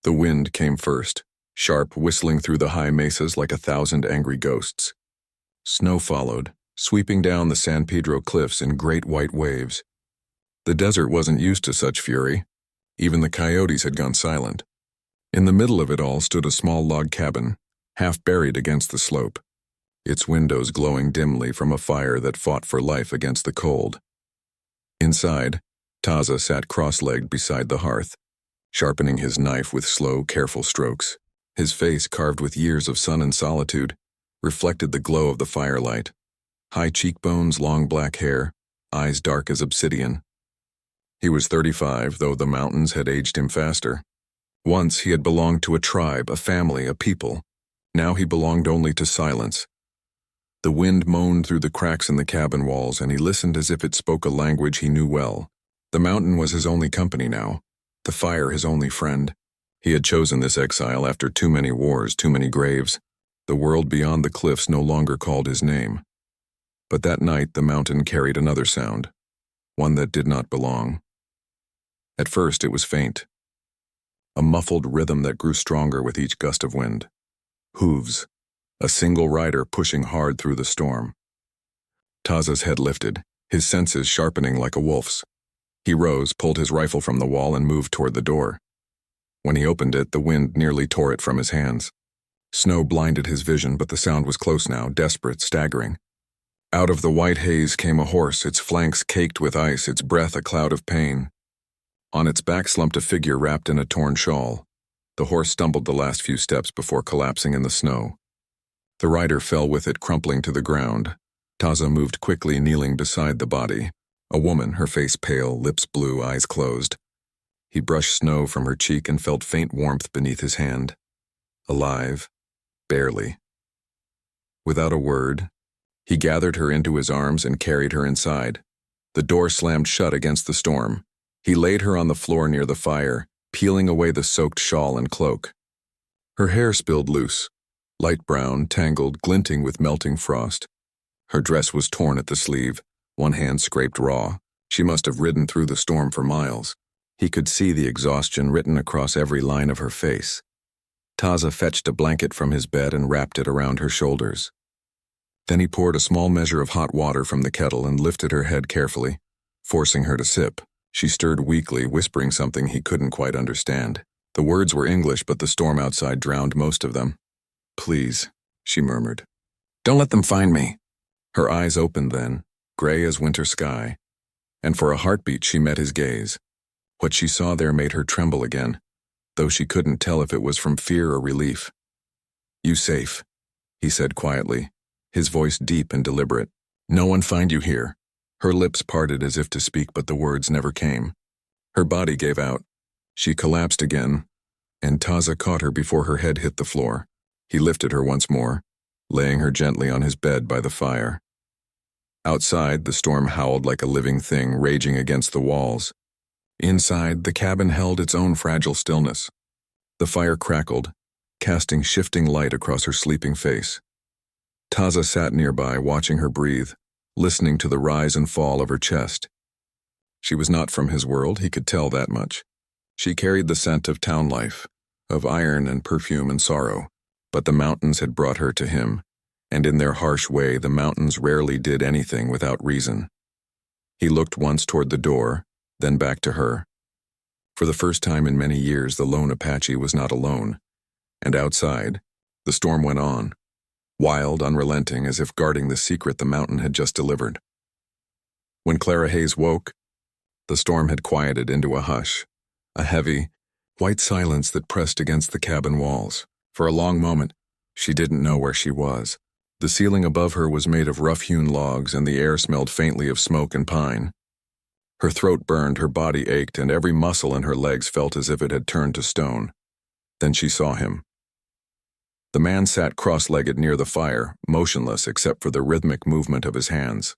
The wind came first, sharp, whistling through the high mesas like 1,000 angry ghosts. Snow followed, sweeping down the San Pedro cliffs in great white waves. The desert wasn't used to such fury. Even the coyotes had gone silent. In the middle of it all stood a small log cabin, half buried against the slope, its windows glowing dimly from a fire that fought for life against the cold. Inside, Taza sat cross-legged beside the hearth, sharpening his knife with slow, careful strokes. His face, carved with years of sun and solitude, reflected the glow of the firelight. High cheekbones, long black hair, eyes dark as obsidian. He was 35, though the mountains had aged him faster. Once he had belonged to a tribe, a family, a people. Now he belonged only to silence. The wind moaned through the cracks in the cabin walls, and he listened as if it spoke a language he knew well. The mountain was his only company now, the fire his only friend. He had chosen this exile after too many wars, too many graves. The world beyond the cliffs no longer called his name. But that night the mountain carried another sound, one that did not belong. At first it was faint, a muffled rhythm that grew stronger with each gust of wind. Hooves, a single rider pushing hard through the storm. Taza's head lifted, his senses sharpening like a wolf's. He rose, pulled his rifle from the wall, and moved toward the door. When he opened it, the wind nearly tore it from his hands. Snow blinded his vision, but the sound was close now, desperate, staggering. Out of the white haze came a horse, its flanks caked with ice, its breath a cloud of pain. On its back slumped a figure wrapped in a torn shawl. The horse stumbled the last few steps before collapsing in the snow. The rider fell with it, crumpling to the ground. Taza moved quickly, kneeling beside the body. A woman, her face pale, lips blue, eyes closed. He brushed snow from her cheek and felt faint warmth beneath his hand. Alive, barely. Without a word, he gathered her into his arms and carried her inside. The door slammed shut against the storm. He laid her on the floor near the fire, peeling away the soaked shawl and cloak. Her hair spilled loose, light brown, tangled, glinting with melting frost. Her dress was torn at the sleeve, one hand scraped raw. She must have ridden through the storm for miles. He could see the exhaustion written across every line of her face. Taza fetched a blanket from his bed and wrapped it around her shoulders. Then he poured a small measure of hot water from the kettle and lifted her head carefully, forcing her to sip. She stirred weakly, whispering something he couldn't quite understand. The words were English, but the storm outside drowned most of them. "Please," she murmured. "Don't let them find me." Her eyes opened then, gray as winter sky, and for a heartbeat she met his gaze. What she saw there made her tremble again, though she couldn't tell if it was from fear or relief. "You safe," he said quietly, his voice deep and deliberate. "No one find you here." Her lips parted as if to speak, but the words never came. Her body gave out. She collapsed again, and Taza caught her before her head hit the floor. He lifted her once more, laying her gently on his bed by the fire. Outside, the storm howled like a living thing, raging against the walls. Inside, the cabin held its own fragile stillness. The fire crackled, casting shifting light across her sleeping face. Taza sat nearby, watching her breathe, listening to the rise and fall of her chest. She was not from his world, he could tell that much. She carried the scent of town life, of iron and perfume and sorrow, but the mountains had brought her to him, and in their harsh way the mountains rarely did anything without reason. He looked once toward the door, then back to her. For the first time in many years the lone Apache was not alone, and outside, the storm went on. Wild, unrelenting, as if guarding the secret the mountain had just delivered. When Clara Hayes woke, the storm had quieted into a hush, a heavy, white silence that pressed against the cabin walls. For a long moment, she didn't know where she was. The ceiling above her was made of rough-hewn logs, and the air smelled faintly of smoke and pine. Her throat burned, her body ached, and every muscle in her legs felt as if it had turned to stone. Then she saw him. The man sat cross-legged near the fire, motionless except for the rhythmic movement of his hands.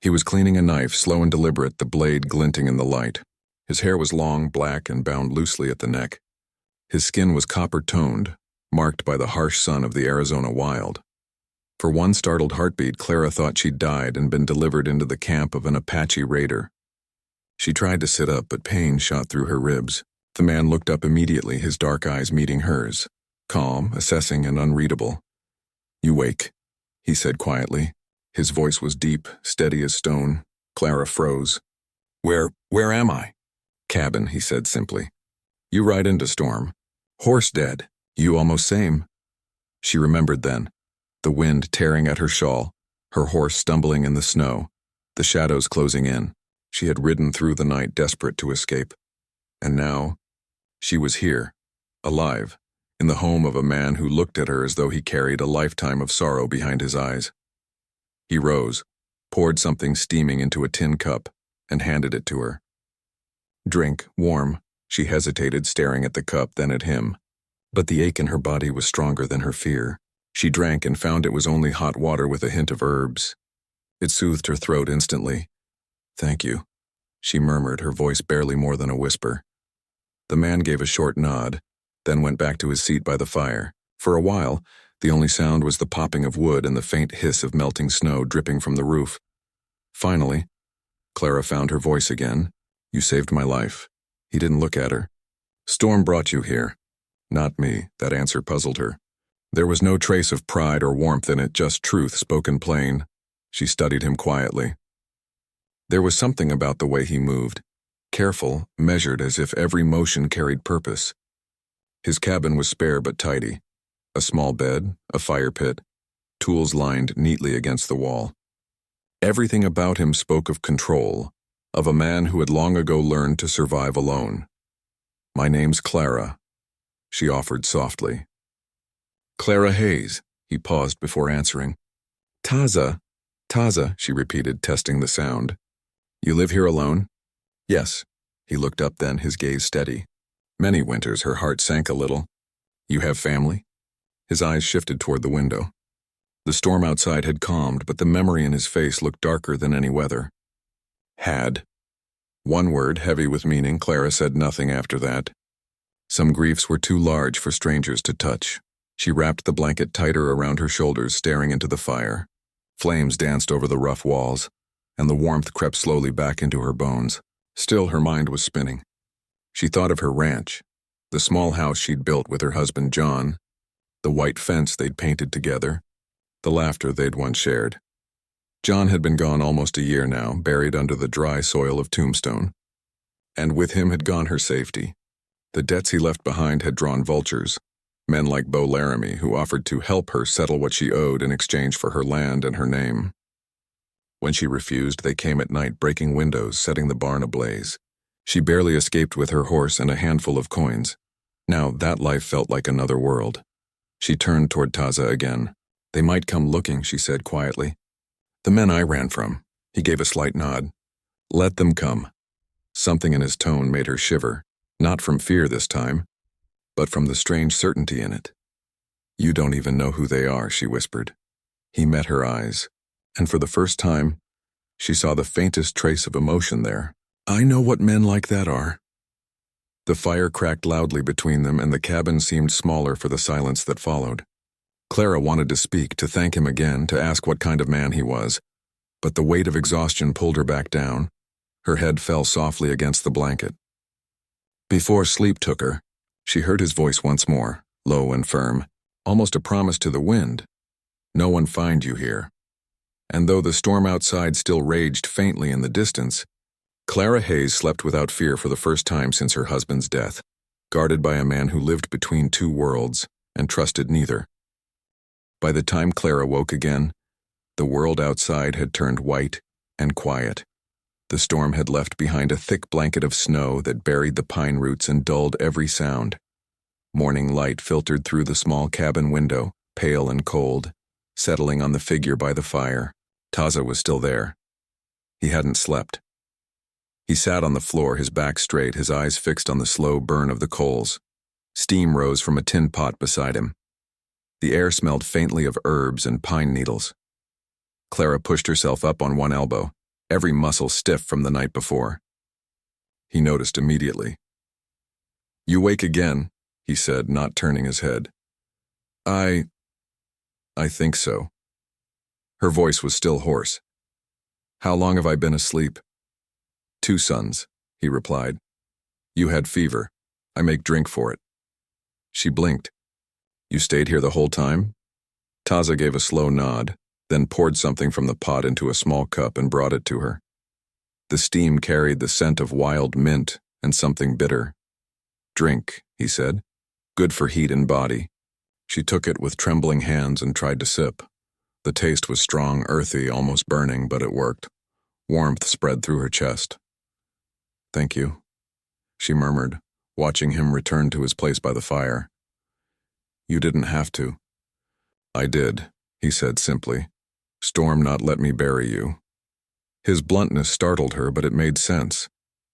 He was cleaning a knife, slow and deliberate, the blade glinting in the light. His hair was long, black, and bound loosely at the neck. His skin was copper-toned, marked by the harsh sun of the Arizona wild. For one startled heartbeat, Clara thought she'd died and been delivered into the camp of an Apache raider. She tried to sit up, but pain shot through her ribs. The man looked up immediately, his dark eyes meeting hers, calm, assessing, and unreadable. "You wake," he said quietly. His voice was deep, steady as stone. Clara froze. Where am I?" "Cabin," he said simply. "You ride into storm. Horse dead. You almost same." She remembered then. The wind tearing at her shawl, her horse stumbling in the snow, the shadows closing in. She had ridden through the night desperate to escape. And now, she was here, alive, in the home of a man who looked at her as though he carried a lifetime of sorrow behind his eyes. He rose, poured something steaming into a tin cup, and handed it to her. "Drink, warm." She hesitated, staring at the cup, then at him. But the ache in her body was stronger than her fear. She drank and found it was only hot water with a hint of herbs. It soothed her throat instantly. "Thank you," she murmured, her voice barely more than a whisper. The man gave a short nod, then went back to his seat by the fire. For a while, the only sound was the popping of wood and the faint hiss of melting snow dripping from the roof. Finally, Clara found her voice again. "You saved my life." He didn't look at her. "Storm brought you here." "Not me," that answer puzzled her. There was no trace of pride or warmth in it, just truth spoken plain. She studied him quietly. There was something about the way he moved, careful, measured, as if every motion carried purpose. His cabin was spare but tidy. A small bed, a fire pit, tools lined neatly against the wall. Everything about him spoke of control, of a man who had long ago learned to survive alone. "My name's Clara," she offered softly. "Clara Hayes," he paused before answering. Taza, she repeated, testing the sound. "You live here alone?" "Yes." He looked up then, his gaze steady. Many winters, her heart sank a little. "You have family?" His eyes shifted toward the window. The storm outside had calmed, but the memory in his face looked darker than any weather. "Had." One word, heavy with meaning. Clara said nothing after that. Some griefs were too large for strangers to touch. She wrapped the blanket tighter around her shoulders, staring into the fire. Flames danced over the rough walls, and the warmth crept slowly back into her bones. Still, her mind was spinning. She thought of her ranch, the small house she'd built with her husband John, the white fence they'd painted together, the laughter they'd once shared. John had been gone almost a year now, buried under the dry soil of Tombstone. And with him had gone her safety. The debts he left behind had drawn vultures, men like Bo Laramie, who offered to help her settle what she owed in exchange for her land and her name. When she refused, they came at night, breaking windows, setting the barn ablaze. She barely escaped with her horse and a handful of coins. Now that life felt like another world. She turned toward Taza again. "They might come looking," she said quietly. "The men I ran from." He gave a slight nod. "Let them come." Something in his tone made her shiver, not from fear this time, but from the strange certainty in it. "You don't even know who they are," she whispered. He met her eyes, and for the first time, she saw the faintest trace of emotion there. "I know what men like that are." The fire cracked loudly between them, and the cabin seemed smaller for the silence that followed. Clara wanted to speak, to thank him again, to ask what kind of man he was, but the weight of exhaustion pulled her back down. Her head fell softly against the blanket. Before sleep took her, she heard his voice once more, low and firm, almost a promise to the wind. "No one find you here." And though the storm outside still raged faintly in the distance, Clara Hayes slept without fear for the first time since her husband's death, guarded by a man who lived between two worlds and trusted neither. By the time Clara woke again, the world outside had turned white and quiet. The storm had left behind a thick blanket of snow that buried the pine roots and dulled every sound. Morning light filtered through the small cabin window, pale and cold, settling on the figure by the fire. Taza was still there. He hadn't slept. He sat on the floor, his back straight, his eyes fixed on the slow burn of the coals. Steam rose from a tin pot beside him. The air smelled faintly of herbs and pine needles. Clara pushed herself up on one elbow, every muscle stiff from the night before. He noticed immediately. "You wake again," he said, not turning his head. I think so." Her voice was still hoarse. "How long have I been asleep?" "2 suns," he replied. "You had fever." I make drink for it. She blinked. You stayed here the whole time? Taza gave a slow nod, then poured something from the pot into a small cup and brought it to her. The steam carried the scent of wild mint and something bitter. Drink, he said. Good for heat and body. She took it with trembling hands and tried to sip. The taste was strong, earthy, almost burning, but it worked. Warmth spread through her chest. Thank you, she murmured, watching him return to his place by the fire. You didn't have to. I did, he said simply. Storm not let me bury you. His bluntness startled her, but it made sense.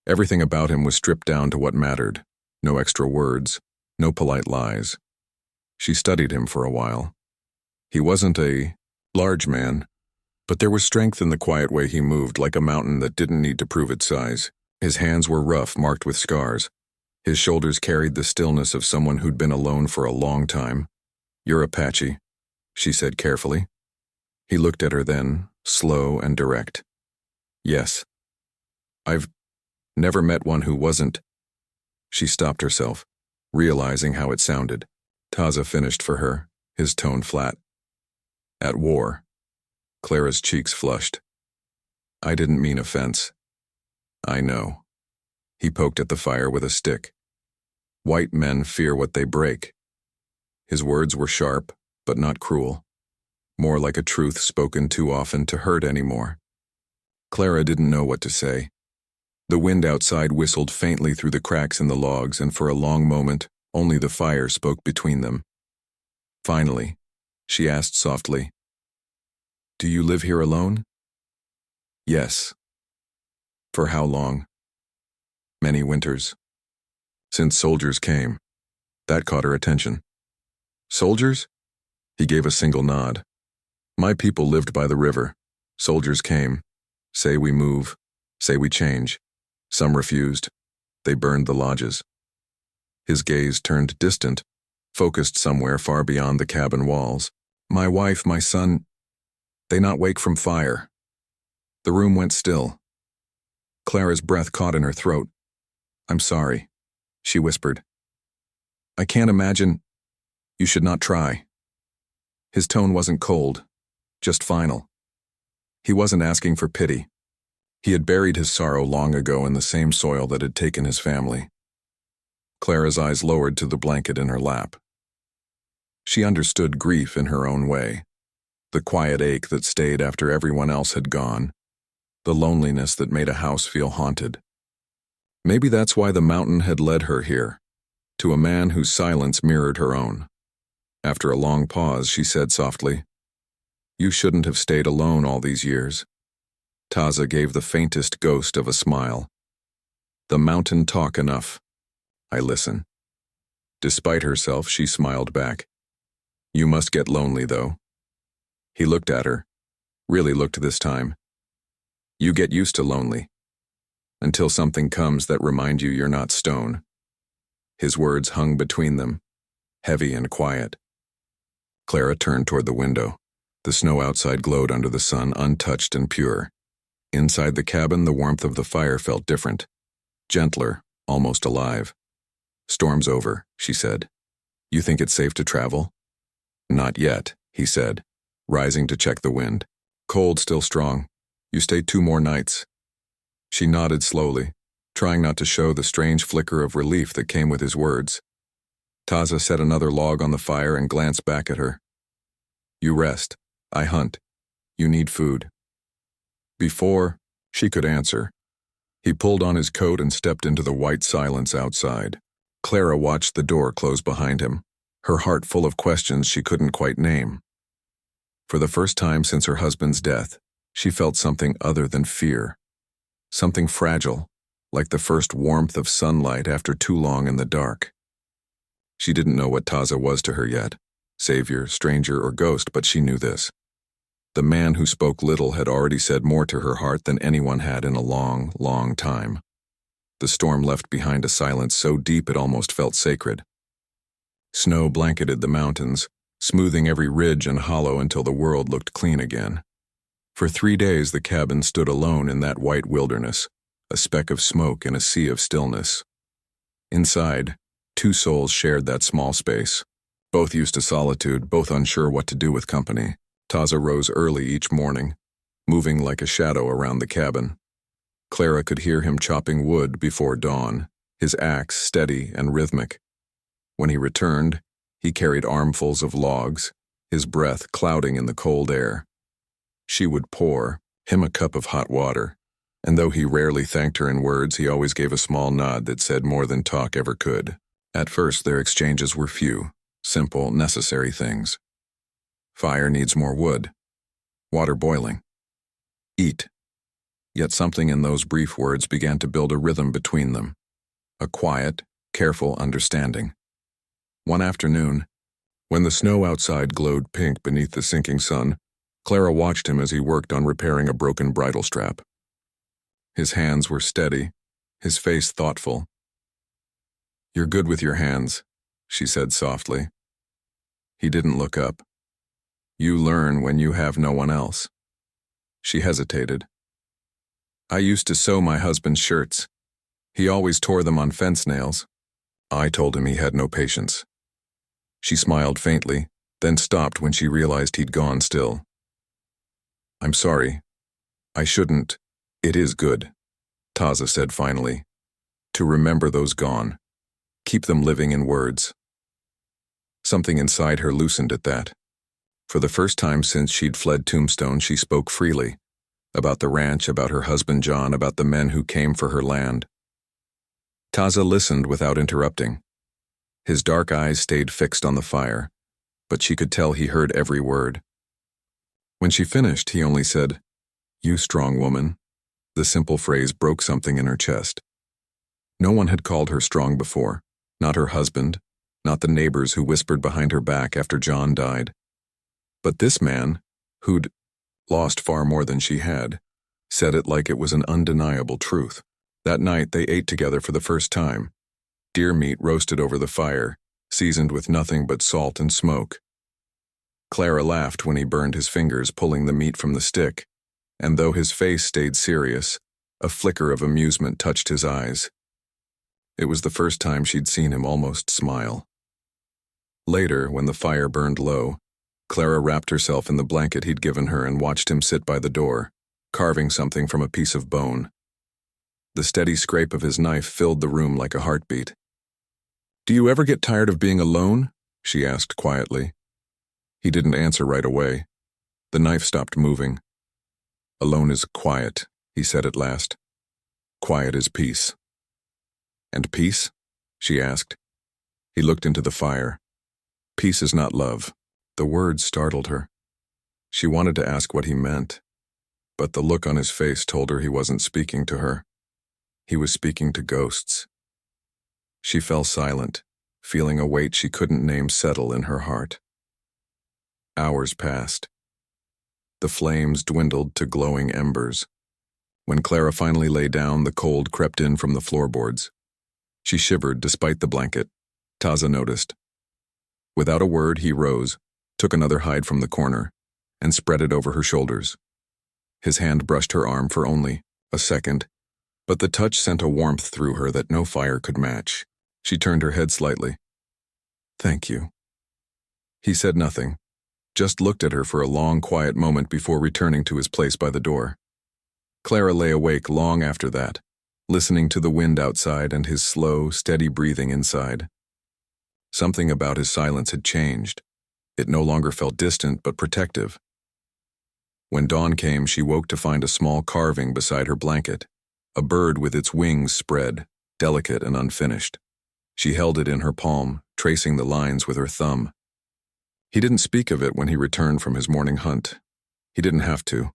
Everything about him was stripped down to what mattered. No extra words, no polite lies. She studied him for a while. He wasn't a large man, but there was strength in the quiet way he moved, like a mountain that didn't need to prove its size. His hands were rough, marked with scars. His shoulders carried the stillness of someone who'd been alone for a long time. You're Apache, she said carefully. He looked at her then, slow and direct. Yes. I've never met one who wasn't. She stopped herself, realizing how it sounded. Taza finished for her, his tone flat. At war. Clara's cheeks flushed. I didn't mean offense. I know. He poked at the fire with a stick. White men fear what they break. His words were sharp, but not cruel. More like a truth spoken too often to hurt anymore. Clara didn't know what to say. The wind outside whistled faintly through the cracks in the logs, and for a long moment, only the fire spoke between them. Finally, she asked softly, Do you live here alone? Yes. For how long? Many winters. Since soldiers came. That caught her attention. Soldiers? He gave a single nod. My people lived by the river. Soldiers came. Say we move. Say we change. Some refused. They burned the lodges. His gaze turned distant, focused somewhere far beyond the cabin walls. My wife, my son, they not wake from fire. The room went still. Clara's breath caught in her throat. I'm sorry, she whispered. I can't imagine. You should not try. His tone wasn't cold, just final. He wasn't asking for pity. He had buried his sorrow long ago in the same soil that had taken his family. Clara's eyes lowered to the blanket in her lap. She understood grief in her own way. The quiet ache that stayed after everyone else had gone. The loneliness that made a house feel haunted. Maybe that's why the mountain had led her here, to a man whose silence mirrored her own. After a long pause, she said softly, You shouldn't have stayed alone all these years. Taza gave the faintest ghost of a smile. The mountain talk enough. I listen. Despite herself, she smiled back. You must get lonely, though. He looked at her, really looked this time. You get used to lonely, until something comes that reminds you you're not stone. His words hung between them, heavy and quiet. Clara turned toward the window. The snow outside glowed under the sun, untouched and pure. Inside the cabin, the warmth of the fire felt different, gentler, almost alive. Storm's over, she said. You think it's safe to travel? Not yet, he said, rising to check the wind. Cold still strong. You stay 2 more nights. She nodded slowly, trying not to show the strange flicker of relief that came with his words. Taza set another log on the fire and glanced back at her. You rest. I hunt. You need food. Before she could answer, he pulled on his coat and stepped into the white silence outside. Clara watched the door close behind him, her heart full of questions she couldn't quite name. For the first time since her husband's death, she felt something other than fear. Something fragile, like the first warmth of sunlight after too long in the dark. She didn't know what Taza was to her yet, savior, stranger, or ghost, but she knew this. The man who spoke little had already said more to her heart than anyone had in a long, long time. The storm left behind a silence so deep it almost felt sacred. Snow blanketed the mountains, smoothing every ridge and hollow until the world looked clean again. For 3 days the cabin stood alone in that white wilderness, a speck of smoke in a sea of stillness. Inside, Two souls shared that small space. Both used to solitude, both unsure what to do with company. Taza rose early each morning, moving like a shadow around the cabin. Clara could hear him chopping wood before dawn, his axe steady and rhythmic. When he returned, he carried armfuls of logs, his breath clouding in the cold air. She would pour him a cup of hot water, and though he rarely thanked her in words, he always gave a small nod that said more than talk ever could. At first, their exchanges were few, simple, necessary things. Fire needs more wood. Water boiling. Eat. Yet something in those brief words began to build a rhythm between them. A quiet, careful understanding. One afternoon, when the snow outside glowed pink beneath the sinking sun, Clara watched him as he worked on repairing a broken bridle strap. His hands were steady, his face thoughtful. "You're good with your hands," she said softly. He didn't look up. "You learn when you have no one else." She hesitated. "I used to sew my husband's shirts. He always tore them on fence nails." I told him he had no patience. She smiled faintly, then stopped when she realized he'd gone still. "I'm sorry. I shouldn't." "It is good," Taza said finally, "to remember those gone. Keep them living in words." Something inside her loosened at that. For the first time since she'd fled Tombstone, she spoke freely. About the ranch, about her husband John, about the men who came for her land. Taza listened without interrupting. His dark eyes stayed fixed on the fire, but she could tell he heard every word. When she finished, he only said, "You strong woman." The simple phrase broke something in her chest. No one had called her strong before, not her husband, not the neighbors who whispered behind her back after John died. But this man, who'd lost far more than she had, said it like it was an undeniable truth. That night they ate together for the first time. Deer meat roasted over the fire, seasoned with nothing but salt and smoke. Clara laughed when he burned his fingers pulling the meat from the stick, and though his face stayed serious, a flicker of amusement touched his eyes. It was the first time she'd seen him almost smile. Later, when the fire burned low, Clara wrapped herself in the blanket he'd given her and watched him sit by the door, carving something from a piece of bone. The steady scrape of his knife filled the room like a heartbeat. "Do you ever get tired of being alone?" she asked quietly. He didn't answer right away. The knife stopped moving. "Alone is quiet," he said at last. "Quiet is peace." "And peace?" she asked. He looked into the fire. "Peace is not love." The words startled her. She wanted to ask what he meant, but the look on his face told her he wasn't speaking to her. He was speaking to ghosts. She fell silent, feeling a weight she couldn't name settle in her heart. Hours passed. The flames dwindled to glowing embers. When Clara finally lay down, the cold crept in from the floorboards. She shivered despite the blanket. Taza noticed. Without a word, he rose, took another hide from the corner, and spread it over her shoulders. His hand brushed her arm for only a second, but the touch sent a warmth through her that no fire could match. She turned her head slightly. "Thank you." He said nothing, just looked at her for a long, quiet moment before returning to his place by the door. Clara lay awake long after that, listening to the wind outside and his slow, steady breathing inside. Something about his silence had changed. It no longer felt distant but protective. When dawn came, she woke to find a small carving beside her blanket, a bird with its wings spread, delicate and unfinished. She held it in her palm, tracing the lines with her thumb. He didn't speak of it when he returned from his morning hunt. He didn't have to.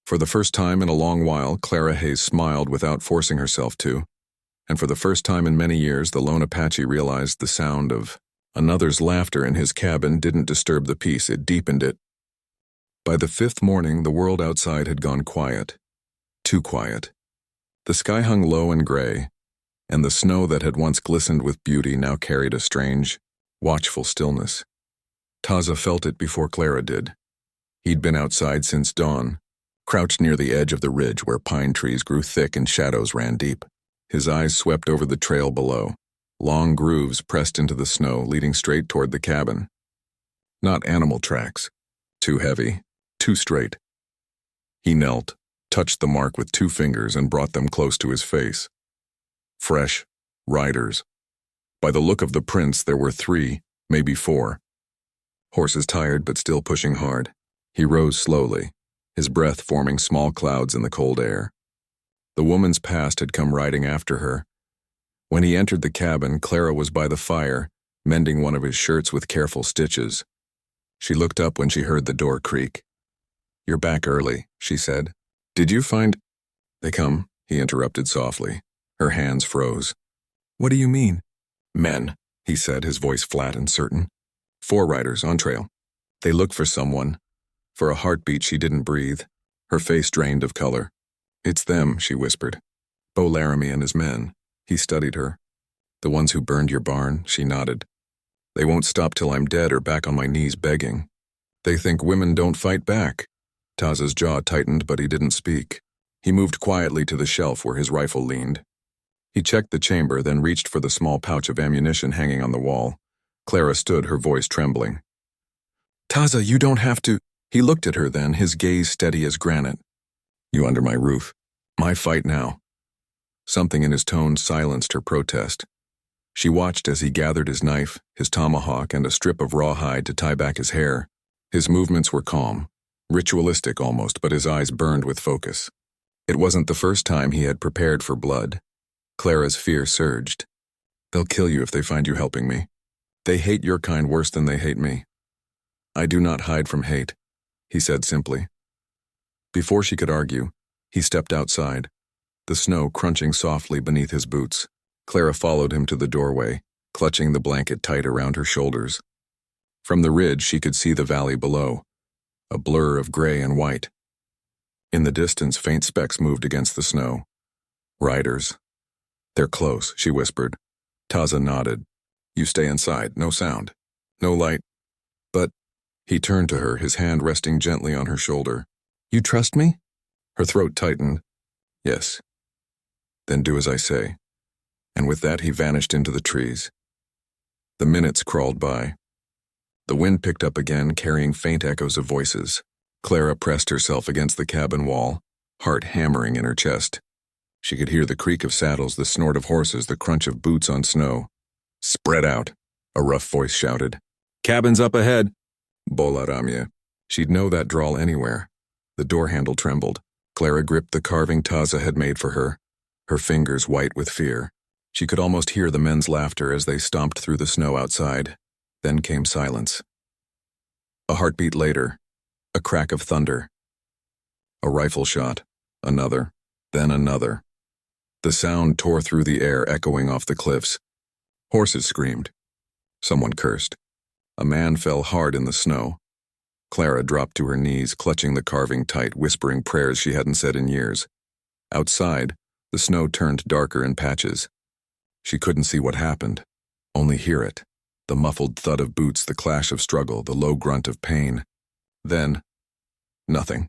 For the first time in a long while, Clara Hayes smiled without forcing herself to, and for the first time in many years, the lone Apache realized the sound of another's laughter in his cabin didn't disturb the peace, it deepened it. By the fifth morning, the world outside had gone quiet. Too quiet. The sky hung low and gray, and the snow that had once glistened with beauty now carried a strange, watchful stillness. Taza felt it before Clara did. He'd been outside since dawn, crouched near the edge of the ridge where pine trees grew thick and shadows ran deep. His eyes swept over the trail below. long grooves pressed into the snow leading straight toward the cabin. Not animal tracks. Too heavy, too straight. He knelt, touched the mark with 2 fingers and brought them close to his face. Fresh, riders. By the look of the prints, there were 3, maybe 4. Horses tired but still pushing hard. He rose slowly, his breath forming small clouds in the cold air. The woman's past had come riding after her. When he entered the cabin, Clara was by the fire, mending one of his shirts with careful stitches. She looked up when she heard the door creak. "You're back early," she said. "Did you find—" "They come," he interrupted softly. Her hands froze. "What do you mean?" "Men," he said, his voice flat and certain. 4 riders on trail. They look for someone. For a heartbeat she didn't breathe. Her face drained of color. "It's them," she whispered. "Bo Laramie and his men." He studied her. "The ones who burned your barn?" She nodded. "They won't stop till I'm dead or back on my knees begging. They think women don't fight back." Taza's jaw tightened, but he didn't speak. He moved quietly to the shelf where his rifle leaned. He checked the chamber, then reached for the small pouch of ammunition hanging on the wall. Clara stood, her voice trembling. "Taza, you don't have to—" He looked at her then, his gaze steady as granite. "You under my roof. My fight now." Something in his tone silenced her protest. She watched as he gathered his knife, his tomahawk, and a strip of rawhide to tie back his hair. His movements were calm, ritualistic almost, but his eyes burned with focus. It wasn't the first time he had prepared for blood. Clara's fear surged. "They'll kill you if they find you helping me. They hate your kind worse than they hate me." "I do not hide from hate," he said simply. Before she could argue, he stepped outside, the snow crunching softly beneath his boots. Clara followed him to the doorway, clutching the blanket tight around her shoulders. From the ridge she could see the valley below, a blur of gray and white. In the distance, faint specks moved against the snow. "Riders." "They're close," she whispered. Taza nodded. "You stay inside, no sound, no light." "But—" He turned to her, his hand resting gently on her shoulder. "You trust me?" Her throat tightened. "Yes." "Then do as I say." And with that he vanished into the trees. The minutes crawled by. The wind picked up again, carrying faint echoes of voices. Clara pressed herself against the cabin wall, heart hammering in her chest. She could hear the creak of saddles, the snort of horses, the crunch of boots on snow. "Spread out," a rough voice shouted. "Cabin's up ahead." Bola Ramye. She'd know that drawl anywhere. The door handle trembled. Clara gripped the carving Taza had made for her, her fingers white with fear. She could almost hear the men's laughter as they stomped through the snow outside. Then came silence. A heartbeat later, a crack of thunder. A rifle shot, another, then another. The sound tore through the air, echoing off the cliffs. Horses screamed. Someone cursed. A man fell hard in the snow. Clara dropped to her knees, clutching the carving tight, whispering prayers she hadn't said in years. Outside, the snow turned darker in patches. She couldn't see what happened, only hear it. The muffled thud of boots, the clash of struggle, the low grunt of pain. Then, nothing.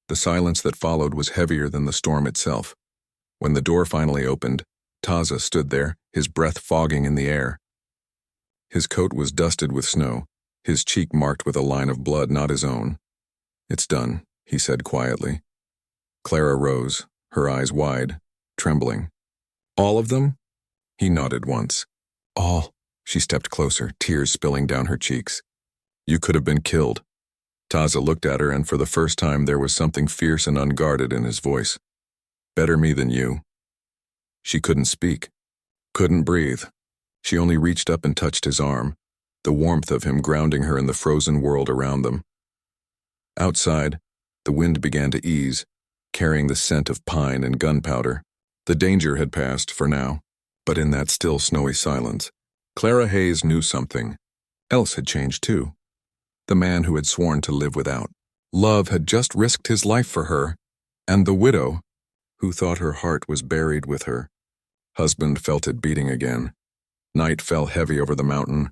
The silence that followed was heavier than the storm itself. When the door finally opened, Taza stood there, his breath fogging in the air. His coat was dusted with snow, his cheek marked with a line of blood not his own. "It's done," he said quietly. Clara rose, her eyes wide, trembling. "All of them?" He nodded once. "All." She stepped closer, tears spilling down her cheeks. "You could have been killed." Taza looked at her, and for the first time there was something fierce and unguarded in his voice. "Better me than you." She couldn't speak, couldn't breathe. She only reached up and touched his arm, the warmth of him grounding her in the frozen world around them. Outside, the wind began to ease, carrying the scent of pine and gunpowder. The danger had passed for now, but in that still snowy silence, Clara Hayes knew something else had changed too. The man who had sworn to live without love had just risked his life for her, and the widow, who thought her heart was buried with her husband, felt it beating again. Night fell heavy over the mountain,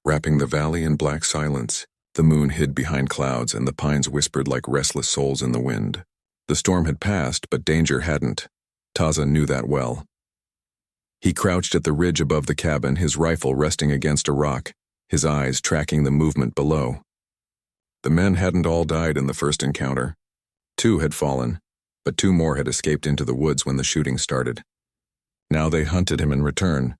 wrapping the valley in black silence. The moon hid behind clouds, and the pines whispered like restless souls in the wind. The storm had passed, but danger hadn't. Taza knew that well. He crouched at the ridge above the cabin, his rifle resting against a rock, his eyes tracking the movement below. The men hadn't all died in the first encounter. 2 had fallen, but 2 more had escaped into the woods when the shooting started. Now they hunted him in return.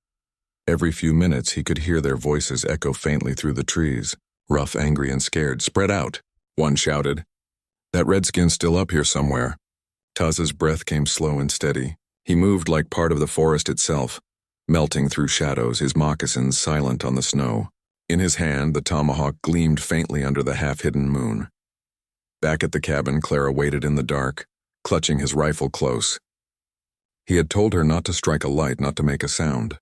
Every few minutes he could hear their voices echo faintly through the trees. Rough, angry, and scared. "Spread out," one shouted. "That redskin's still up here somewhere." Taza's breath came slow and steady. He moved like part of the forest itself, melting through shadows, his moccasins silent on the snow. In his hand, the tomahawk gleamed faintly under the half-hidden moon. Back at the cabin, Clara waited in the dark, clutching his rifle close. He had told her not to strike a light, not to make a sound.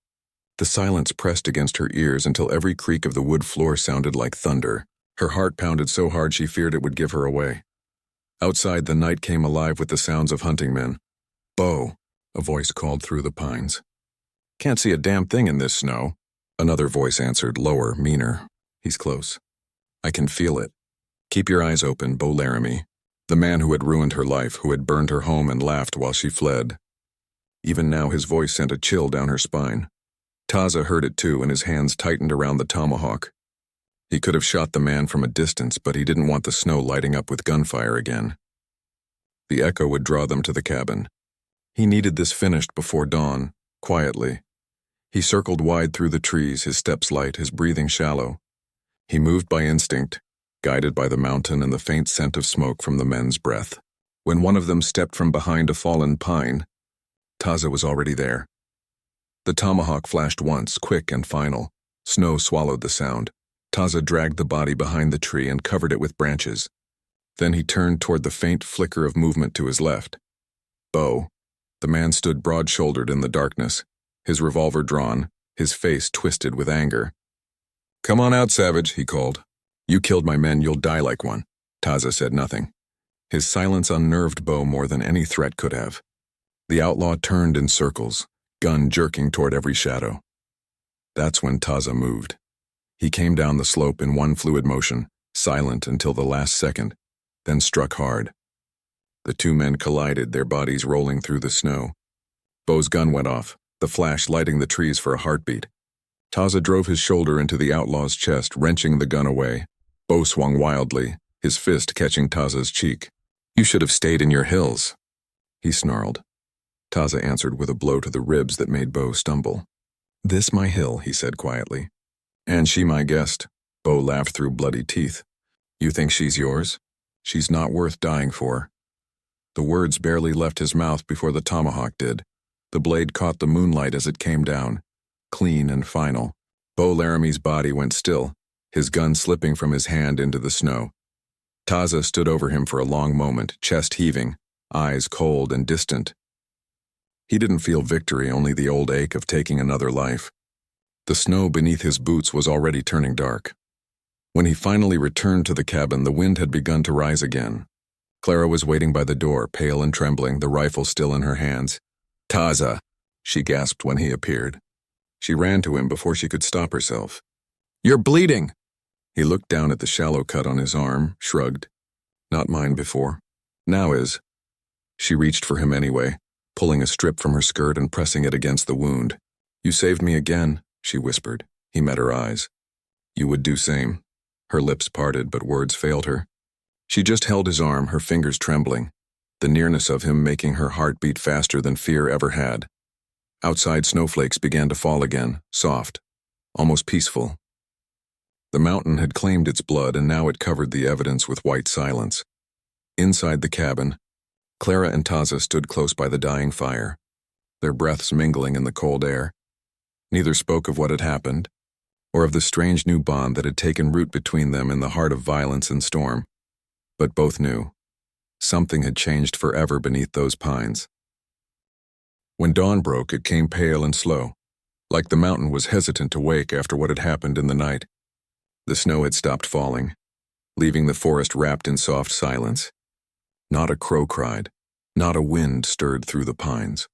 The silence pressed against her ears until every creak of the wood floor sounded like thunder. Her heart pounded so hard she feared it would give her away. Outside, the night came alive with the sounds of hunting men. "Bo," a voice called through the pines. "Can't see a damn thing in this snow." Another voice answered, lower, meaner. "He's close. I can feel it. Keep your eyes open, Bo Laramie." The man who had ruined her life, who had burned her home and laughed while she fled. Even now his voice sent a chill down her spine. Taza heard it too, and his hands tightened around the tomahawk. He could have shot the man from a distance, but he didn't want the snow lighting up with gunfire again. The echo would draw them to the cabin. He needed this finished before dawn, quietly. He circled wide through the trees, his steps light, his breathing shallow. He moved by instinct, guided by the mountain and the faint scent of smoke from the men's breath. When one of them stepped from behind a fallen pine, Taza was already there. The tomahawk flashed once, quick and final. Snow swallowed the sound. Taza dragged the body behind the tree and covered it with branches. Then he turned toward the faint flicker of movement to his left. Bo. The man stood broad-shouldered in the darkness, his revolver drawn, his face twisted with anger. "Come on out, savage," he called. "You killed my men, you'll die like one." Taza said nothing. His silence unnerved Bo more than any threat could have. The outlaw turned in circles, gun jerking toward every shadow. That's when Taza moved. He came down the slope in one fluid motion, silent until the last second, then struck hard. The 2 men collided, their bodies rolling through the snow. Bo's gun went off, the flash lighting the trees for a heartbeat. Taza drove his shoulder into the outlaw's chest, wrenching the gun away. Bo swung wildly, his fist catching Taza's cheek. "You should have stayed in your hills," he snarled. Taza answered with a blow to the ribs that made Bo stumble. "This my hill," he said quietly. "And she my guest." Bo laughed through bloody teeth. "You think she's yours? She's not worth dying for." The words barely left his mouth before the tomahawk did. The blade caught the moonlight as it came down, clean and final. Bo Laramie's body went still, his gun slipping from his hand into the snow. Taza stood over him for a long moment, chest heaving, eyes cold and distant. He didn't feel victory, only the old ache of taking another life. The snow beneath his boots was already turning dark. When he finally returned to the cabin, the wind had begun to rise again. Clara was waiting by the door, pale and trembling, the rifle still in her hands. "Taza," she gasped when he appeared. She ran to him before she could stop herself. "You're bleeding!" He looked down at the shallow cut on his arm, shrugged. "Not mine before. Now is." She reached for him anyway, pulling a strip from her skirt and pressing it against the wound. "You saved me again," she whispered. He met her eyes. "You would do same." Her lips parted, but words failed her. She just held his arm, her fingers trembling, the nearness of him making her heart beat faster than fear ever had. Outside, snowflakes began to fall again, soft, almost peaceful. The mountain had claimed its blood, and now it covered the evidence with white silence. Inside the cabin, Clara and Taza stood close by the dying fire, their breaths mingling in the cold air. Neither spoke of what had happened, or of the strange new bond that had taken root between them in the heart of violence and storm. But both knew. Something had changed forever beneath those pines. When dawn broke, it came pale and slow, like the mountain was hesitant to wake after what had happened in the night. The snow had stopped falling, leaving the forest wrapped in soft silence. Not a crow cried, not a wind stirred through the pines.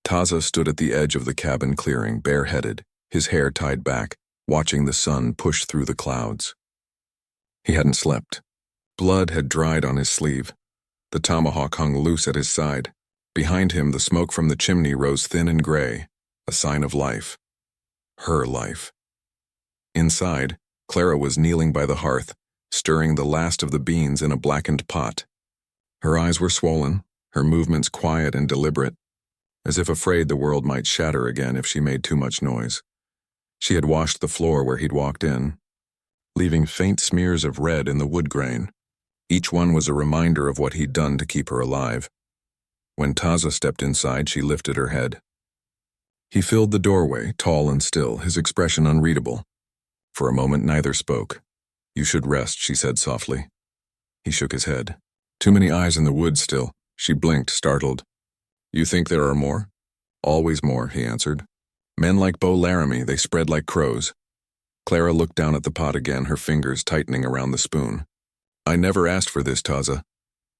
Taza stood at the edge of the cabin clearing, bareheaded, his hair tied back, watching the sun push through the clouds. He hadn't slept. Blood had dried on his sleeve. The tomahawk hung loose at his side. Behind him, the smoke from the chimney rose thin and gray, a sign of life. Her life. Inside, Clara was kneeling by the hearth, stirring the last of the beans in a blackened pot. Her eyes were swollen, her movements quiet and deliberate, as if afraid the world might shatter again if she made too much noise. She had washed the floor where he'd walked in, leaving faint smears of red in the wood grain. Each one was a reminder of what he'd done to keep her alive. When Taza stepped inside, she lifted her head. He filled the doorway, tall and still, his expression unreadable. For a moment, neither spoke. "You should rest," she said softly. He shook his head. "Too many eyes in the woods still." She blinked, startled. "You think there are more?" "Always more," he answered. "Men like Beau Laramie, they spread like crows." Clara looked down at the pot again, her fingers tightening around the spoon. "I never asked for this, Taza.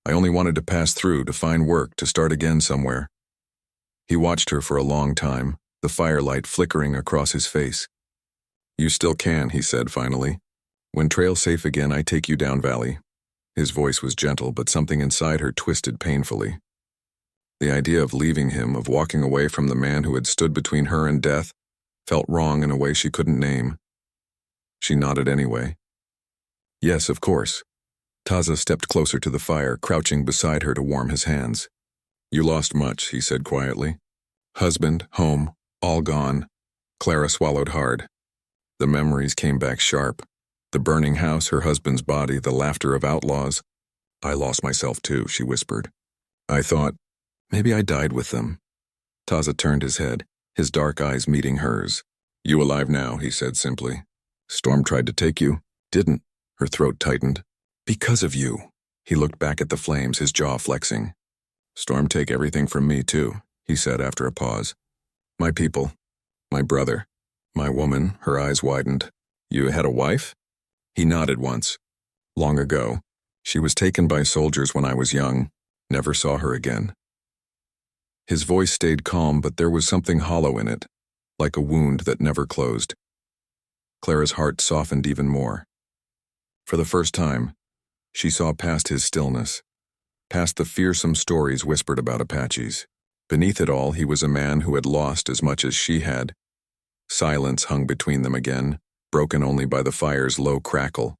I only wanted to pass through, to find work, to start again somewhere." He watched her for a long time, the firelight flickering across his face. "You still can," he said finally. "When trail's safe again, I take you down valley." His voice was gentle, but something inside her twisted painfully. The idea of leaving him, of walking away from the man who had stood between her and death, felt wrong in a way she couldn't name. She nodded anyway. "Yes, of course." Taza stepped closer to the fire, crouching beside her to warm his hands. "You lost much," he said quietly. "Husband, home, all gone." Clara swallowed hard. The memories came back sharp. The burning house, her husband's body, the laughter of outlaws. "I lost myself too," she whispered. "I thought, maybe I died with them." Taza turned his head, his dark eyes meeting hers. "You alive now," he said simply. "Storm tried to take you." "Didn't." Her throat tightened. "Because of you." He looked back at the flames, his jaw flexing. "Storm take everything from me too," he said after a pause. "My people, my brother, my woman." Her eyes widened. "You had a wife?" He nodded once. "Long ago. She was taken by soldiers when I was young. Never saw her again." His voice stayed calm, but there was something hollow in it, like a wound that never closed. Clara's heart softened even more. For the first time, she saw past his stillness, past the fearsome stories whispered about Apaches. Beneath it all, he was a man who had lost as much as she had. Silence hung between them again, broken only by the fire's low crackle.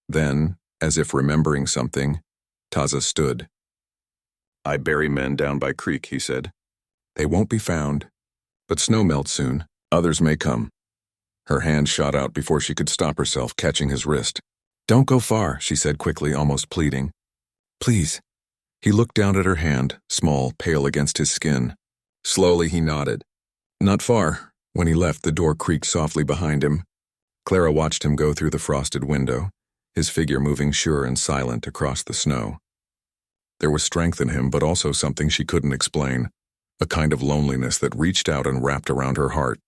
Then, as if remembering something, Taza stood. "I bury men down by creek," he said. "They won't be found. But snow melts soon. Others may come." Her hand shot out before she could stop herself, catching his wrist. "Don't go far," she said quickly, almost pleading. "Please." He looked down at her hand, small, pale against his skin. Slowly he nodded. "Not far." When he left, the door creaked softly behind him. Clara watched him go through the frosted window, his figure moving sure and silent across the snow. There was strength in him, but also something she couldn't explain, a kind of loneliness that reached out and wrapped around her heart.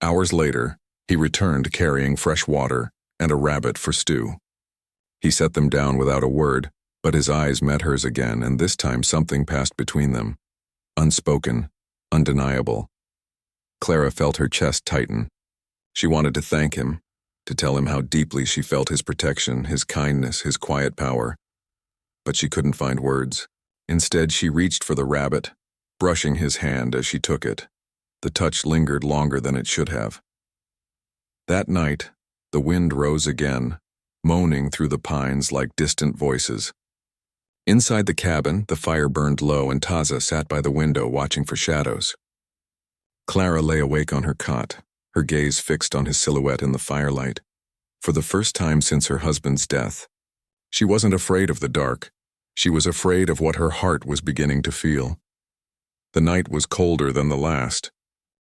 Hours later, he returned carrying fresh water and a rabbit for stew. He set them down without a word, but his eyes met hers again, and this time something passed between them. Unspoken, undeniable. Clara felt her chest tighten. She wanted to thank him, to tell him how deeply she felt his protection, his kindness, his quiet power. But she couldn't find words. Instead, she reached for the rabbit, brushing his hand as she took it. The touch lingered longer than it should have. That night, the wind rose again, moaning through the pines like distant voices. Inside the cabin, the fire burned low and Taza sat by the window watching for shadows. Clara lay awake on her cot, her gaze fixed on his silhouette in the firelight. For the first time since her husband's death, she wasn't afraid of the dark. She was afraid of what her heart was beginning to feel. The night was colder than the last,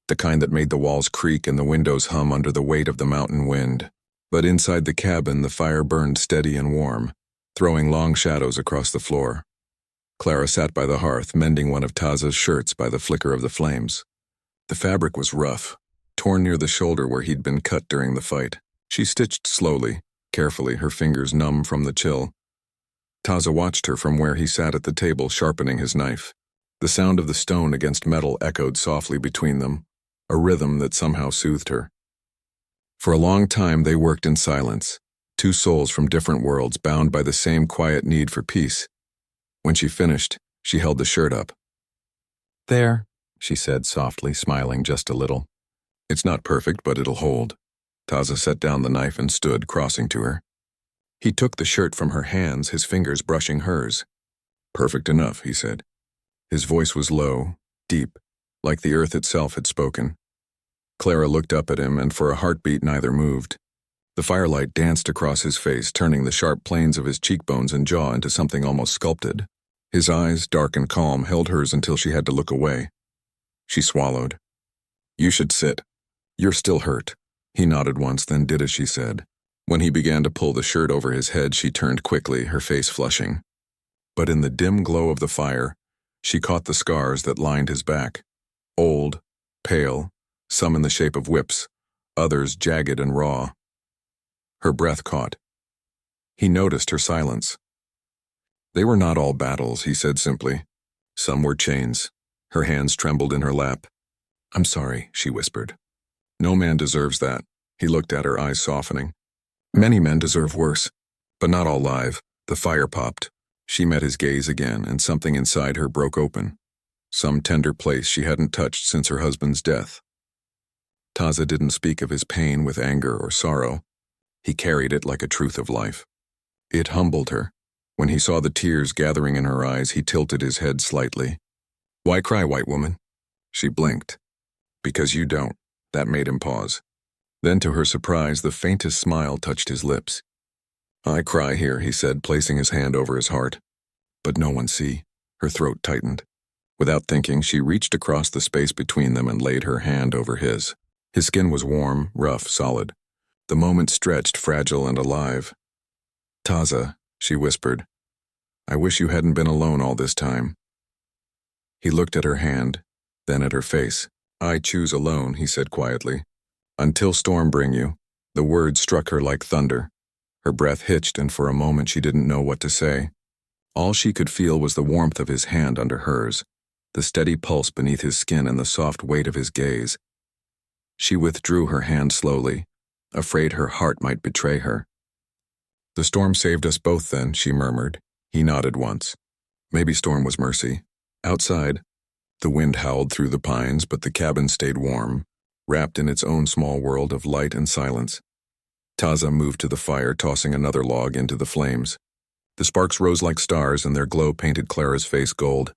the kind that made the walls creak and the windows hum under the weight of the mountain wind. But inside the cabin, the fire burned steady and warm, throwing long shadows across the floor. Clara sat by the hearth, mending one of Taza's shirts by the flicker of the flames. The fabric was rough, torn near the shoulder where he'd been cut during the fight. She stitched slowly, carefully, her fingers numb from the chill. Taza watched her from where he sat at the table, sharpening his knife. The sound of the stone against metal echoed softly between them, a rhythm that somehow soothed her. For a long time they worked in silence, two souls from different worlds bound by the same quiet need for peace. When she finished, she held the shirt up. "There, she said softly, smiling just a little. It's not perfect, but it'll hold. Taza set down the knife and stood, crossing to her. He took the shirt from her hands, his fingers brushing hers. Perfect enough, he said. His voice was low, deep, like the earth itself had spoken. Clara looked up at him, and for a heartbeat neither moved. The firelight danced across his face, turning the sharp planes of his cheekbones and jaw into something almost sculpted. His eyes, dark and calm, held hers until she had to look away. She swallowed. You should sit. You're still hurt. He nodded once, then did as she said. When he began to pull the shirt over his head, she turned quickly, her face flushing. But in the dim glow of the fire, she caught the scars that lined his back. Old, pale, some in the shape of whips, others jagged and raw. Her breath caught. He noticed her silence. They were not all battles, he said simply. Some were chains. Her hands trembled in her lap. I'm sorry, she whispered. No man deserves that. He looked at her, eyes softening. Many men deserve worse, but not all live. The fire popped. She met his gaze again, and something inside her broke open. Some tender place she hadn't touched since her husband's death. Taza didn't speak of his pain with anger or sorrow. He carried it like a truth of life. It humbled her. When he saw the tears gathering in her eyes, he tilted his head slightly. Why cry, white woman? She blinked. Because you don't. That made him pause. Then, to her surprise, the faintest smile touched his lips. I cry here, he said, placing his hand over his heart. But no one see. Her throat tightened. Without thinking, she reached across the space between them and laid her hand over his. His skin was warm, rough, solid. The moment stretched, fragile and alive. Taza, she whispered, I wish you hadn't been alone all this time. He looked at her hand, then at her face. I choose alone, he said quietly. Until storm bring you. The words struck her like thunder. Her breath hitched, and for a moment she didn't know what to say. All she could feel was the warmth of his hand under hers, the steady pulse beneath his skin and the soft weight of his gaze. She withdrew her hand slowly, afraid her heart might betray her. The storm saved us both then, she murmured. He nodded once. Maybe storm was mercy. Outside, the wind howled through the pines, but the cabin stayed warm, wrapped in its own small world of light and silence. Taza moved to the fire, tossing another log into the flames. The sparks rose like stars, and their glow painted Clara's face gold.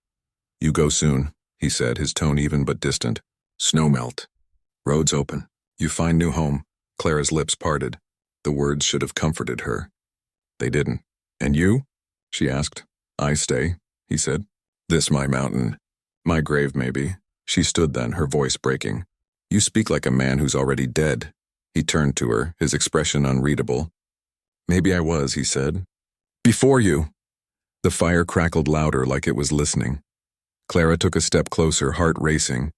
You go soon, he said, his tone even but distant. Snow melt. Roads open. You find new home. Clara's lips parted. The words should have comforted her. They didn't. And you? She asked. I stay, he said. This my mountain. My grave, maybe. She stood then, her voice breaking. You speak like a man who's already dead. He turned to her, his expression unreadable. Maybe I was, he said. Before you. The fire crackled louder, like it was listening. Clara took a step closer, heart racing.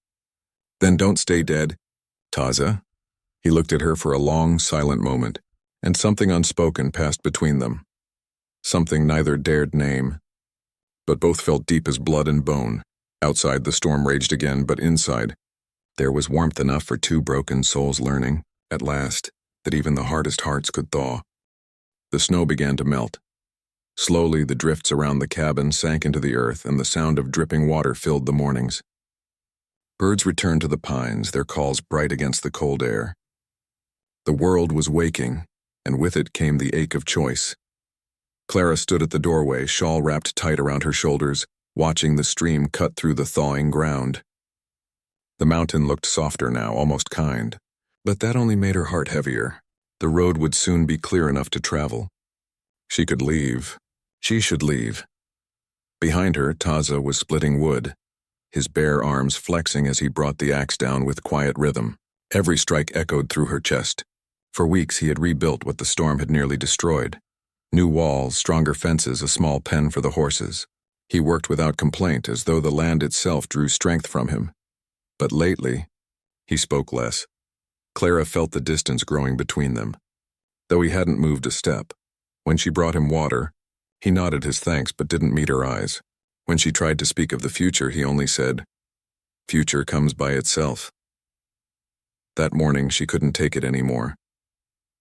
Then don't stay dead. Taza? He looked at her for a long, silent moment, and something unspoken passed between them. Something neither dared name. But both felt deep as blood and bone. Outside, the storm raged again, but inside, there was warmth enough for two broken souls learning, at last, that even the hardest hearts could thaw. The snow began to melt. Slowly, the drifts around the cabin sank into the earth, and the sound of dripping water filled the mornings. Birds returned to the pines, their calls bright against the cold air. The world was waking, and with it came the ache of choice. Clara stood at the doorway, shawl wrapped tight around her shoulders, watching the stream cut through the thawing ground. The mountain looked softer now, almost kind. But that only made her heart heavier. The road would soon be clear enough to travel. She could leave. She should leave. Behind her, Taza was splitting wood, his bare arms flexing as he brought the axe down with quiet rhythm. Every strike echoed through her chest. For weeks he had rebuilt what the storm had nearly destroyed. New walls, stronger fences, a small pen for the horses. He worked without complaint, as though the land itself drew strength from him. But lately, he spoke less. Clara felt the distance growing between them. Though he hadn't moved a step. When she brought him water, he nodded his thanks but didn't meet her eyes. When she tried to speak of the future, he only said, "Future comes by itself." That morning, she couldn't take it anymore.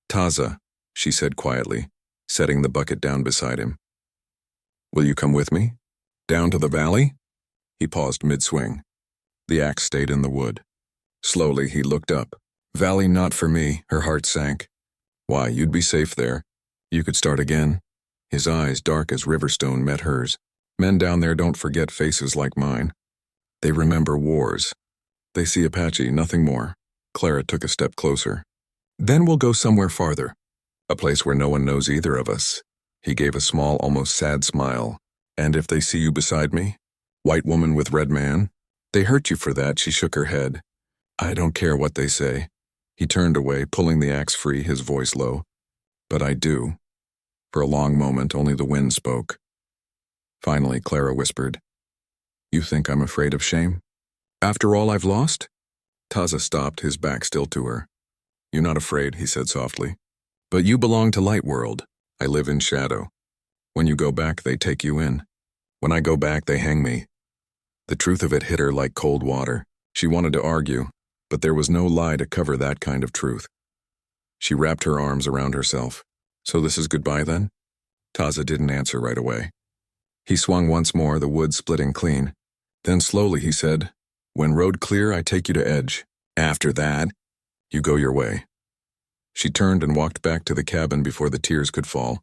"Taza," she said quietly, setting the bucket down beside him. "Will you come with me? Down to the valley?" He paused mid-swing. The axe stayed in the wood. Slowly, he looked up. Valley not for me, her heart sank. Why, you'd be safe there. You could start again. His eyes, dark as riverstone, met hers. Men down there don't forget faces like mine. They remember wars. They see Apache, nothing more. Clara took a step closer. Then we'll go somewhere farther. A place where no one knows either of us. He gave a small, almost sad smile. And if they see you beside me? White woman with red man? They hurt you for that, she shook her head. I don't care what they say. He turned away, pulling the axe free, his voice low. But I do. For a long moment, only the wind spoke. Finally, Clara whispered, You think I'm afraid of shame? After all I've lost? Taza stopped, his back still to her. You're not afraid, he said softly. But you belong to Light World. I live in shadow. When you go back, they take you in. When I go back, they hang me. The truth of it hit her like cold water. She wanted to argue, but there was no lie to cover that kind of truth. She wrapped her arms around herself. So this is goodbye then? Taza didn't answer right away. He swung once more, the wood splitting clean. Then slowly he said, When road clear, I take you to Edge. After that, you go your way. She turned and walked back to the cabin before the tears could fall.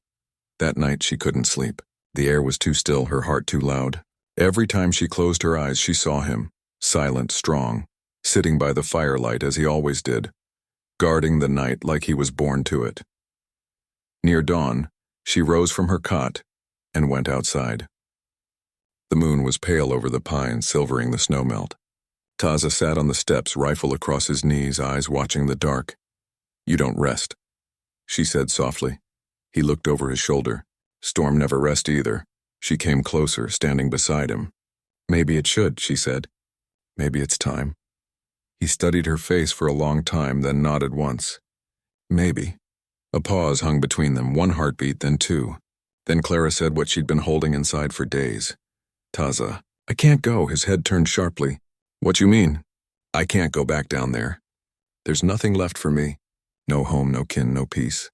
That night she couldn't sleep. The air was too still, her heart too loud. Every time she closed her eyes, she saw him, silent, strong, sitting by the firelight as he always did, guarding the night like he was born to it. Near dawn, she rose from her cot and went outside. The moon was pale over the pines, silvering the snowmelt. Taza sat on the steps, rifle across his knees, eyes watching the dark. You don't rest, she said softly. He looked over his shoulder. Storm never rest either. She came closer, standing beside him. Maybe it should, she said. Maybe it's time. He studied her face for a long time, then nodded once. Maybe. A pause hung between them, one heartbeat, then two. Then Clara said what she'd been holding inside for days. Taza, I can't go. His head turned sharply. What you mean? I can't go back down there. There's nothing left for me. No home, no kin, no peace.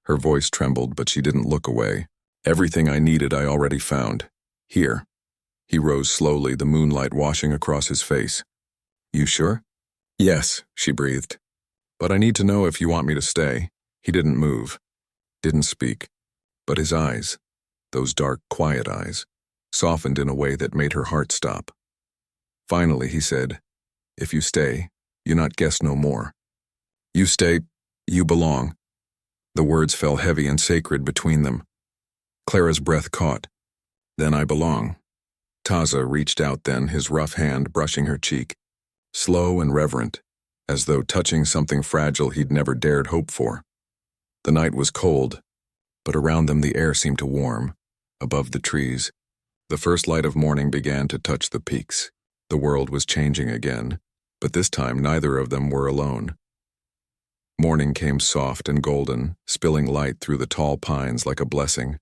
Her voice trembled, but she didn't look away. Everything I needed I already found. Here. He rose slowly, the moonlight washing across his face. You sure? Yes, she breathed. But I need to know if you want me to stay. He didn't move, didn't speak. But his eyes, those dark, quiet eyes, softened in a way that made her heart stop. Finally, he said, If you stay, you not guess no more. You stay, you belong. The words fell heavy and sacred between them. Clara's breath caught. Then I belong. Taza reached out then, his rough hand brushing her cheek. Slow and reverent, as though touching something fragile he'd never dared hope for. The night was cold, but around them the air seemed to warm. Above the trees, the first light of morning began to touch the peaks. The world was changing again, but this time neither of them were alone. Morning came soft and golden, spilling light through the tall pines like a blessing.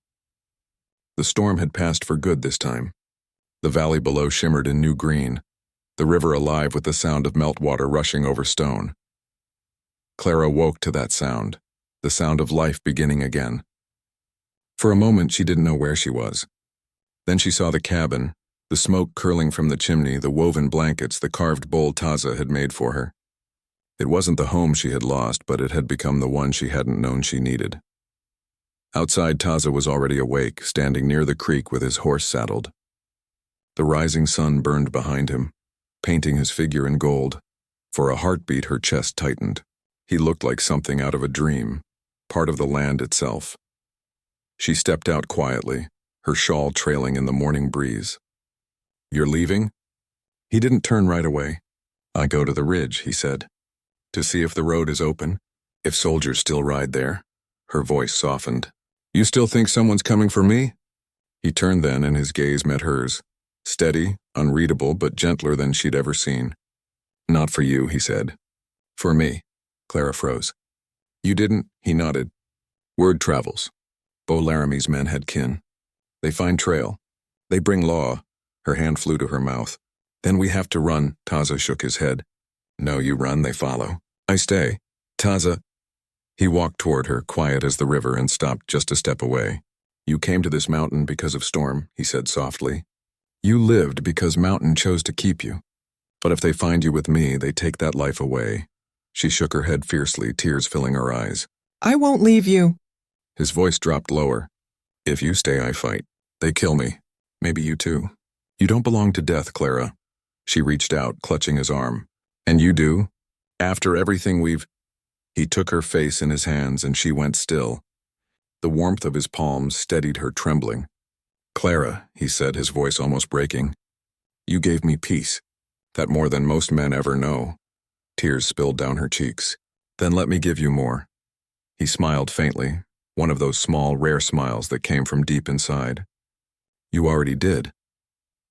The storm had passed for good this time. The valley below shimmered in new green, the river alive with the sound of meltwater rushing over stone. Clara woke to that sound, the sound of life beginning again. For a moment she didn't know where she was. Then she saw the cabin, the smoke curling from the chimney, the woven blankets, the carved bowl Taza had made for her. It wasn't the home she had lost, but it had become the one she hadn't known she needed. Outside, Taza was already awake, standing near the creek with his horse saddled. The rising sun burned behind him, painting his figure in gold. For a heartbeat, her chest tightened. He looked like something out of a dream, part of the land itself. She stepped out quietly, her shawl trailing in the morning breeze. You're leaving? He didn't turn right away. I go to the ridge, he said, to see if the road is open, if soldiers still ride there. Her voice softened. You still think someone's coming for me? He turned then and his gaze met hers, steady, unreadable, but gentler than she'd ever seen. Not for you, he said. For me. Clara froze. You didn't? He nodded. Word travels. Bo Laramie's men had kin. They find trail. They bring law. Her hand flew to her mouth. Then we have to run. Taza shook his head. No, you run, they follow. I stay. Taza. He walked toward her, quiet as the river, and stopped just a step away. You came to this mountain because of Storm, he said softly. You lived because Mountain chose to keep you. But if they find you with me, they take that life away. She shook her head fiercely, tears filling her eyes. I won't leave you. His voice dropped lower. If you stay, I fight. They kill me. Maybe you too. You don't belong to death, Clara. She reached out, clutching his arm. And you do? After everything we've... He took her face in his hands and she went still. The warmth of his palms steadied her, trembling. Clara, he said, his voice almost breaking. You gave me peace. That more than most men ever know. Tears spilled down her cheeks. Then let me give you more. He smiled faintly, one of those small, rare smiles that came from deep inside. You already did.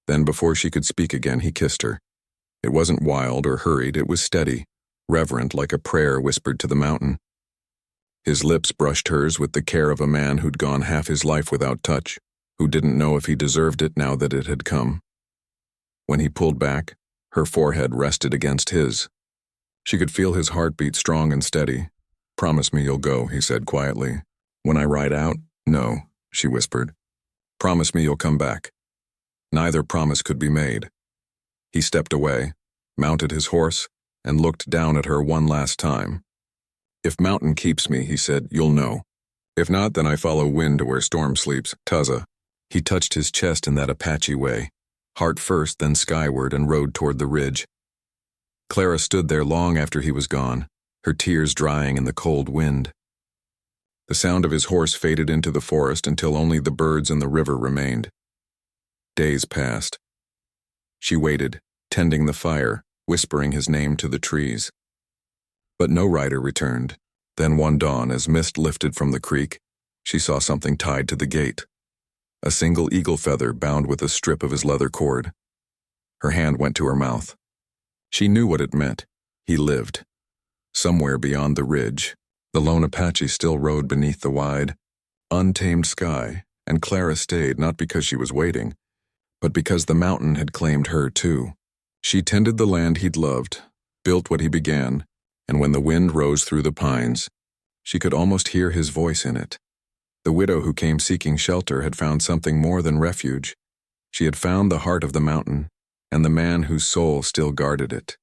Then before she could speak again, he kissed her. It wasn't wild or hurried, it was steady, reverent like a prayer whispered to the mountain. His lips brushed hers with the care of a man who'd gone half his life without touch, who didn't know if he deserved it now that it had come. When he pulled back, her forehead rested against his. She could feel his heartbeat strong and steady. Promise me you'll go, he said quietly. When I ride out? No, she whispered. Promise me you'll come back. Neither promise could be made. He stepped away, mounted his horse, and looked down at her one last time. If Mountain keeps me, he said, you'll know. If not, then I follow Wind to where Storm sleeps, Taza. He touched his chest in that Apache way, heart first, then skyward, and rode toward the ridge. Clara stood there long after he was gone, her tears drying in the cold wind. The sound of his horse faded into the forest until only the birds and the river remained. Days passed. She waited, tending the fire, whispering his name to the trees. But no rider returned. Then one dawn, as mist lifted from the creek, she saw something tied to the gate. A single eagle feather bound with a strip of his leather cord. Her hand went to her mouth. She knew what it meant. He lived. Somewhere beyond the ridge, the lone Apache still rode beneath the wide, untamed sky, and Clara stayed not because she was waiting, but because the mountain had claimed her too. She tended the land he'd loved, built what he began, and when the wind rose through the pines, she could almost hear his voice in it. The widow who came seeking shelter had found something more than refuge. She had found the heart of the mountain, and the man whose soul still guarded it.